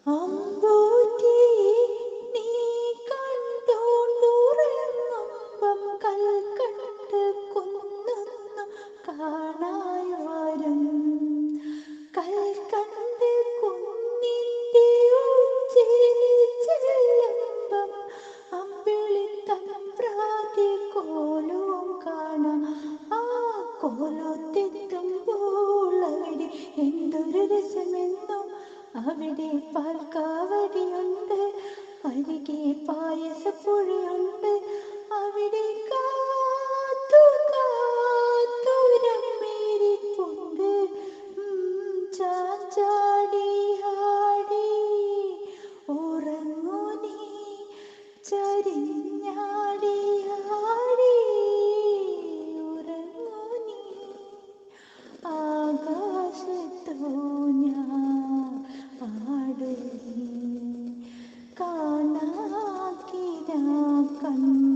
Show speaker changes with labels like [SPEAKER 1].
[SPEAKER 1] അമ്പൂറ്റി നീ കണ്ടോണ്ടുറങ്ങുമ്പം കൽക്കണ്ട് കുന്നൊന്നും കാണായി വരും. കൽക്കണ്ട് കുന്നിന്റെ ഉച്ചിയിൽ ചെല്ലുമ്പം അമ്പിളി തമ്പ്രാതി കോലവും കാണാം. ആ കോലത്തെത്തുമ്പോൾ അവിടെ എന്തൊരു രസമെന്നോ. അവിടെ പാൽക്കാവടിയുണ്ട്, അരികെ പായസപ്പുഴയുണ്ട്. അവിടെ കാത്തു കാത്തുരമ്മേരിപ്പുണ്ട്. ചാഞ്ചാടി ആടി ഉറങ്ങു നീ, ചരിഞ്ഞാടി ആടി ഉറങ്ങു നീ. ആകാശത്തോ ഞാൻ ആടും നീ, കാണാക്കിനാ കണ്ണു